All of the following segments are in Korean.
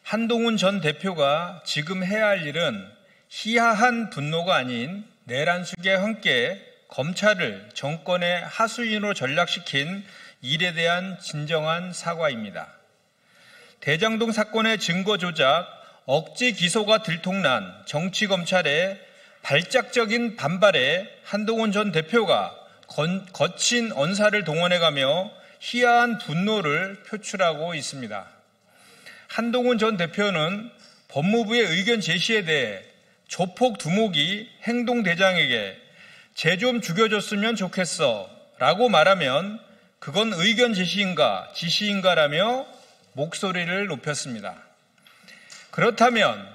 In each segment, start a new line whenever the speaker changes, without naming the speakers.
한동훈 전 대표가 지금 해야 할 일은 희화한 분노가 아닌 내란숙에 함께 검찰을 정권의 하수인으로 전락시킨 일에 대한 진정한 사과입니다. 대장동 사건의 증거 조작, 억지 기소가 들통난 정치검찰의 발작적인 반발에 한동훈 전 대표가 거친 언사를 동원해가며 희화한 분노를 표출하고 있습니다. 한동훈 전 대표는 법무부의 의견 제시에 대해 조폭 두목이 행동대장에게 쟤 좀 죽여줬으면 좋겠어 라고 말하면 그건 의견 제시인가 지시인가라며 목소리를 높였습니다. 그렇다면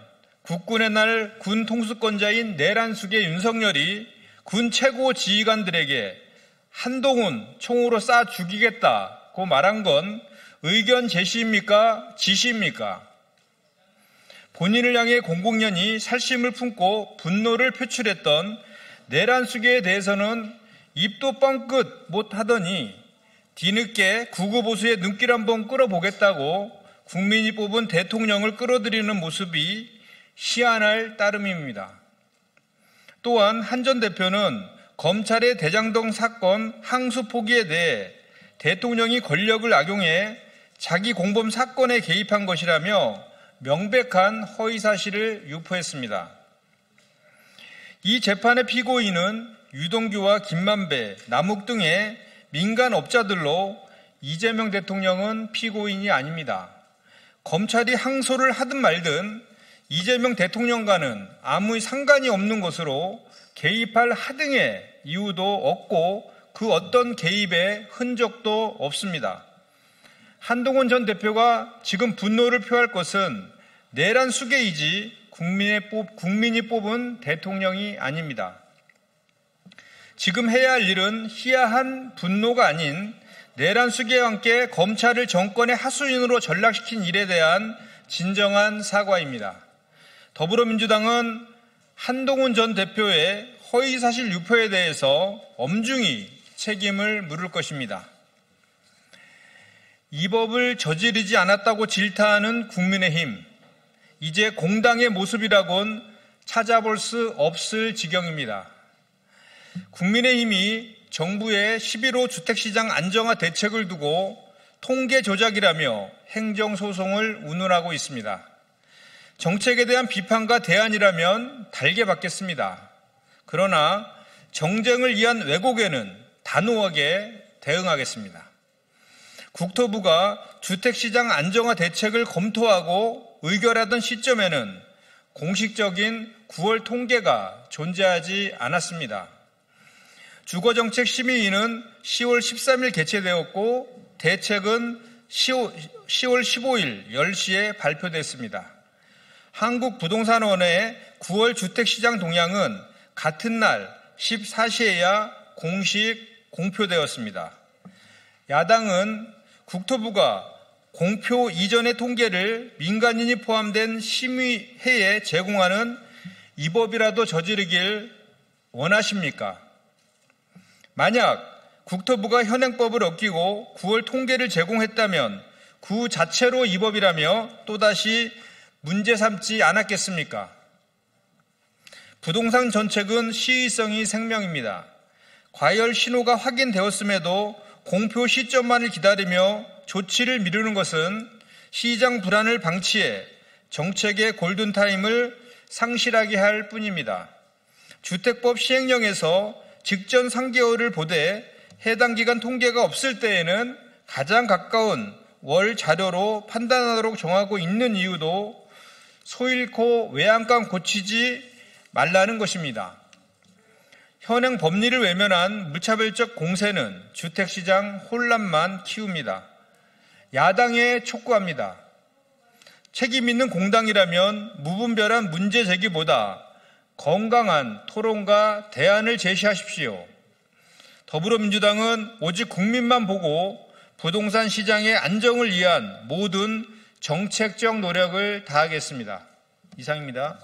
국군의 날 군 통수권자인 내란숙의 윤석열이 군 최고 지휘관들에게 한동훈 총으로 쏴 죽이겠다고 말한 건 의견 제시입니까? 지시입니까? 본인을 향해 공공연히 살심을 품고 분노를 표출했던 내란숙에 대해서는 입도 뻥끗 못하더니 뒤늦게 구구보수의 눈길 한번 끌어보겠다고 국민이 뽑은 대통령을 끌어들이는 모습이 희한할 따름입니다. 또한 한 전 대표는 검찰의 대장동 사건 항소 포기에 대해 대통령이 권력을 악용해 자기 공범 사건에 개입한 것이라며 명백한 허위사실을 유포했습니다. 이 재판의 피고인은 유동규와 김만배, 남욱 등의 민간업자들로 이재명 대통령은 피고인이 아닙니다. 검찰이 항소를 하든 말든 이재명 대통령과는 아무 상관이 없는 것으로 개입할 하등의 이유도 없고 그 어떤 개입의 흔적도 없습니다. 한동훈 전 대표가 지금 분노를 표할 것은 내란 수계이지 국민이 뽑은 대통령이 아닙니다. 지금 해야 할 일은 희화한 분노가 아닌 내란 수계와 함께 검찰을 정권의 하수인으로 전락시킨 일에 대한 진정한 사과입니다. 더불어민주당은 한동훈 전 대표의 허위사실 유포에 대해서 엄중히 책임을 물을 것입니다. 이 법을 저지르지 않았다고 질타하는 국민의힘, 이제 공당의 모습이라곤 찾아볼 수 없을 지경입니다. 국민의힘이 정부의 11호 주택시장 안정화 대책을 두고 통계 조작이라며 행정소송을 운운하고 있습니다. 정책에 대한 비판과 대안이라면 달게 받겠습니다. 그러나 정쟁을 위한 왜곡에는 단호하게 대응하겠습니다. 국토부가 주택시장 안정화 대책을 검토하고 의결하던 시점에는 공식적인 9월 통계가 존재하지 않았습니다. 주거정책심의위는 10월 13일 개최되었고 대책은 10월 15일 10시에 발표됐습니다. 한국부동산원의 9월 주택시장 동향은 같은 날 14시에야 공식 공표되었습니다. 야당은 국토부가 공표 이전의 통계를 민간인이 포함된 심의회에 제공하는 이 법이라도 저지르길 원하십니까? 만약 국토부가 현행법을 어기고 9월 통계를 제공했다면 그 자체로 이 법이라며 또다시 문제 삼지 않았겠습니까? 부동산 정책은 시의성이 생명입니다. 과열 신호가 확인되었음에도 공표 시점만을 기다리며 조치를 미루는 것은 시장 불안을 방치해 정책의 골든타임을 상실하게 할 뿐입니다. 주택법 시행령에서 직전 3개월을 보되 해당 기간 통계가 없을 때에는 가장 가까운 월 자료로 판단하도록 정하고 있는 이유도 소 잃고 외양간 고치지 말라는 것입니다. 현행 법리를 외면한 무차별적 공세는 주택시장 혼란만 키웁니다. 야당에 촉구합니다. 책임 있는 공당이라면 무분별한 문제 제기보다 건강한 토론과 대안을 제시하십시오. 더불어민주당은 오직 국민만 보고 부동산 시장의 안정을 위한 모든 정책적 노력을 다하겠습니다. 이상입니다.